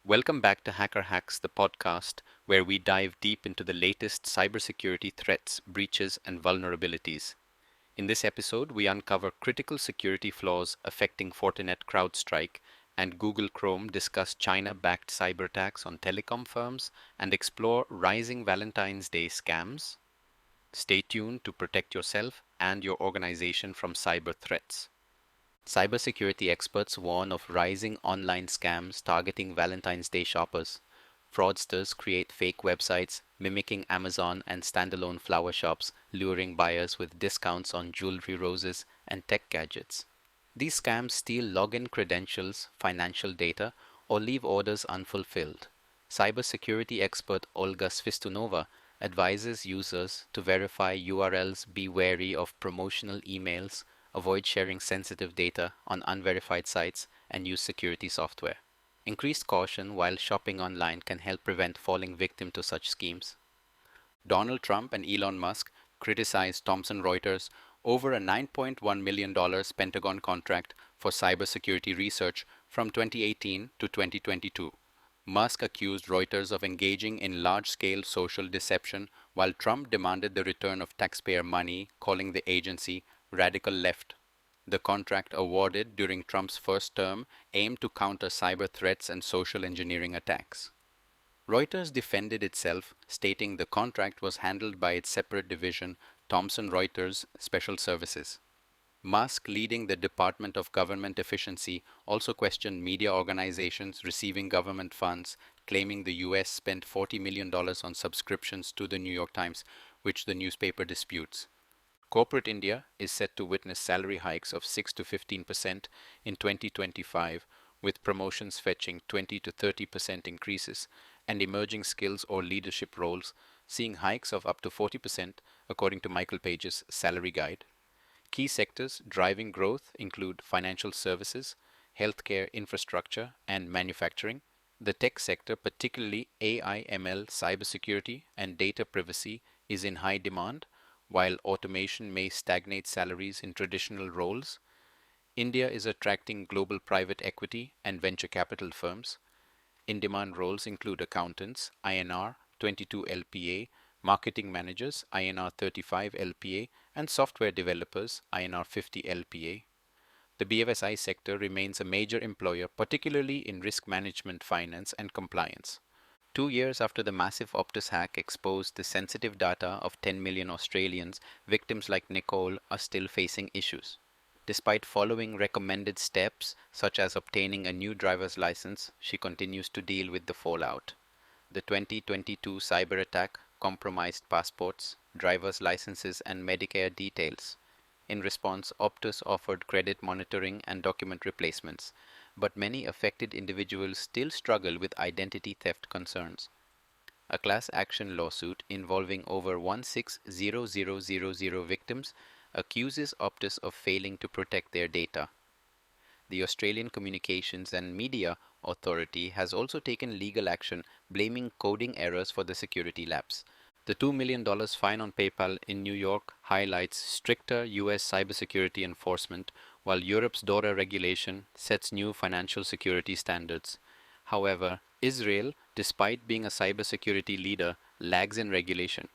Welcome back to Hacker Hacks, the podcast where we dive deep into the latest cybersecurity threats, breaches, and vulnerabilities. In this episode, we uncover critical security flaws affecting Fortinet CrowdStrike, and Google Chrome discuss China-backed cyber attacks on telecom firms and explore rising Valentine's Day scams. Stay tuned to protect yourself and your organization from cyber threats. Cybersecurity experts warn of rising online scams targeting Valentine's Day shoppers. Fraudsters create fake websites mimicking Amazon and standalone flower shops, luring buyers with discounts on jewelry, roses, and tech gadgets. These scams steal login credentials, financial data, or leave orders unfulfilled. Cybersecurity expert Olga Svistunova advises users to verify URLs, be wary of promotional emails, avoid sharing sensitive data on unverified sites, and use security software. Increased caution while shopping online can help prevent falling victim to such schemes. Donald Trump and Elon Musk criticized Thomson Reuters over a $9.1 million Pentagon contract for cybersecurity research from 2018 to 2022. Musk accused Reuters of engaging in large-scale social deception, while Trump demanded the return of taxpayer money, calling the agency radical left. The contract awarded during Trump's first term aimed to counter cyber threats and social engineering attacks. Reuters defended itself, stating the contract was handled by its separate division, Thomson Reuters Special Services. Musk, leading the Department of Government Efficiency, also questioned media organizations receiving government funds, claiming the U.S. spent $40 million on subscriptions to the New York Times, which the newspaper disputes. Corporate India is set to witness salary hikes of 6 to 15% in 2025, with promotions fetching 20 to 30% increases, and emerging skills or leadership roles seeing hikes of up to 40%, according to Michael Page's salary guide. Key sectors driving growth include financial services, healthcare infrastructure, and manufacturing. The tech sector, particularly AI, ML, cybersecurity, and data privacy, is in high demand, while automation may stagnate salaries in traditional roles. India is attracting global private equity and venture capital firms. In-demand roles include accountants, INR 22 LPA, marketing managers, INR 35 LPA, and software developers, INR 50 LPA. The BFSI sector remains a major employer, particularly in risk management, finance, and compliance. 2 years after the massive Optus hack exposed the sensitive data of 10 million Australians, victims like Nicole are still facing issues. Despite following recommended steps, such as obtaining a new driver's license, she continues to deal with the fallout. The 2022 cyber attack compromised passports, driver's licenses, and Medicare details. In response, Optus offered credit monitoring and document replacements, but many affected individuals still struggle with identity theft concerns. A class action lawsuit involving over 16,000 victims accuses Optus of failing to protect their data. The Australian Communications and Media Authority has also taken legal action blaming coding errors for the security lapse. The $2 million fine on PayPal in New York highlights stricter US cybersecurity enforcement, while Europe's DORA regulation sets new financial security standards. However, Israel, despite being a cybersecurity leader, lags in regulation.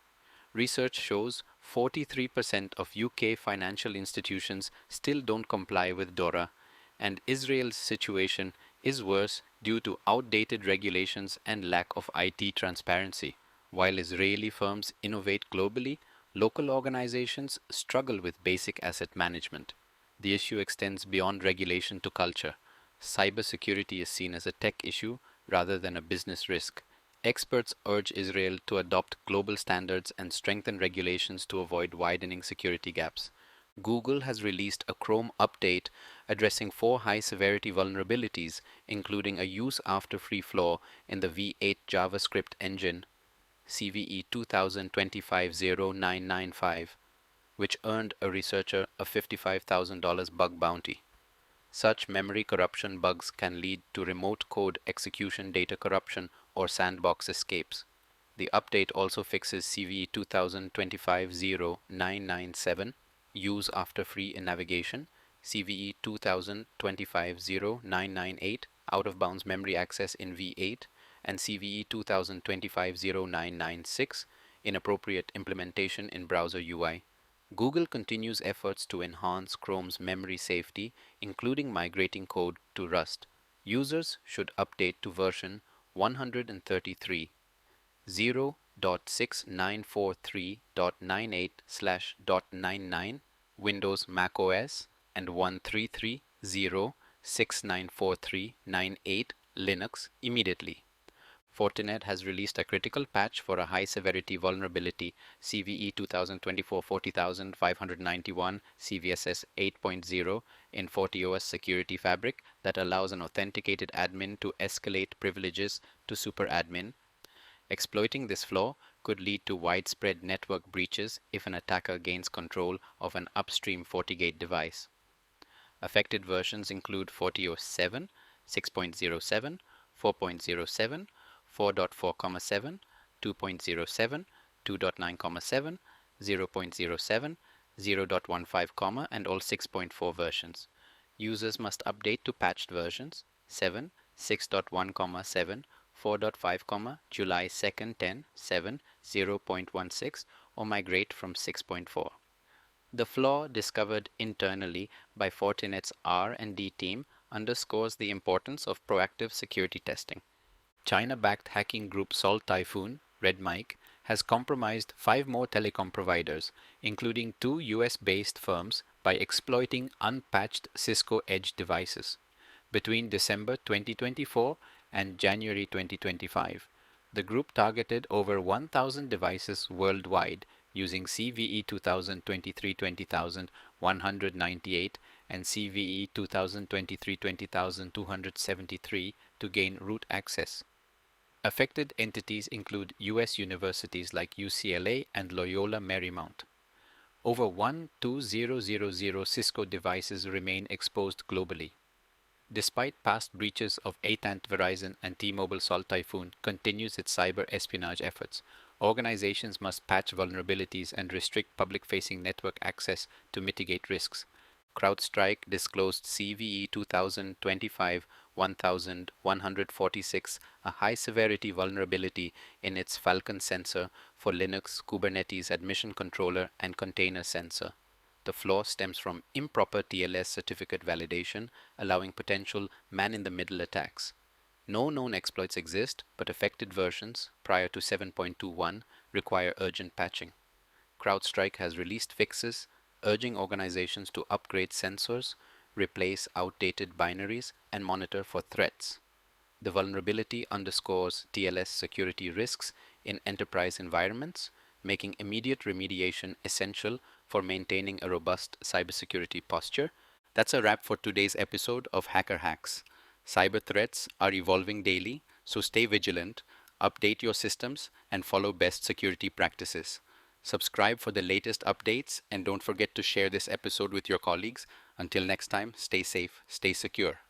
Research shows 43% of UK financial institutions still don't comply with DORA, and Israel's situation is worse due to outdated regulations and lack of IT transparency. While Israeli firms innovate globally, local organizations struggle with basic asset management. The issue extends beyond regulation to culture. Cybersecurity is seen as a tech issue rather than a business risk. Experts urge Israel to adopt global standards and strengthen regulations to avoid widening security gaps. Google has released a Chrome update addressing 4 high-severity vulnerabilities, including a use-after-free flaw in the V8 JavaScript engine, CVE 2025-0995, which earned a researcher a $55,000 bug bounty. Such memory corruption bugs can lead to remote code execution data corruption or sandbox escapes. The update also fixes CVE 2025-0997, use after free in navigation, CVE 2025-0998, out-of-bounds memory access in V8, and CVE 2025-0996, inappropriate implementation in browser UI. Google continues efforts to enhance Chrome's memory safety, including migrating code to Rust. Users should update to version 133. 0.6943.98/.99 Windows Mac OS and 133.0.6943.98 Linux immediately. Fortinet has released a critical patch for a high-severity vulnerability CVE 2024-40591 CVSS 8.0 in FortiOS Security Fabric that allows an authenticated admin to escalate privileges to superadmin. Exploiting this flaw could lead to widespread network breaches if an attacker gains control of an upstream FortiGate device. Affected versions include FortiOS 7, 6.07, 4.07, 4.4,7, 2.07, 2.9,7, 0.07, 0.15, and all 6.4 versions. Users must update to patched versions 7, 6.1,7, 4.5, July 2nd 10, 7, 0.16 or migrate from 6.4. The flaw discovered internally by Fortinet's R&D team underscores the importance of proactive security testing. China-backed hacking group Salt Typhoon, Red Mike, has compromised 5 more telecom providers, including 2 US-based firms, by exploiting unpatched Cisco Edge devices. Between December 2024 and January 2025, the group targeted over 1,000 devices worldwide using CVE 2023-20198 and CVE 2023-20273 to gain root access. Affected entities include U.S. universities like UCLA and Loyola Marymount. Over 120,000 Cisco devices remain exposed globally. Despite past breaches of A.T&T, Verizon, and T-Mobile, Salt Typhoon continues its cyber espionage efforts. Organizations must patch vulnerabilities and restrict public-facing network access to mitigate risks. CrowdStrike disclosed CVE 2025-1146, a high-severity vulnerability in its Falcon sensor for Linux, Kubernetes admission controller, and container sensor. The flaw stems from improper TLS certificate validation, allowing potential man-in-the-middle attacks. No known exploits exist, but affected versions prior to 7.21 require urgent patching. CrowdStrike has released fixes urging organizations to upgrade sensors, replace outdated binaries, and monitor for threats. The vulnerability underscores TLS security risks in enterprise environments, making immediate remediation essential for maintaining a robust cybersecurity posture. That's a wrap for today's episode of Hacker Hacks. Cyber threats are evolving daily, so stay vigilant, update your systems, and follow best security practices. Subscribe for the latest updates, and don't forget to share this episode with your colleagues. Until next time, stay safe, stay secure.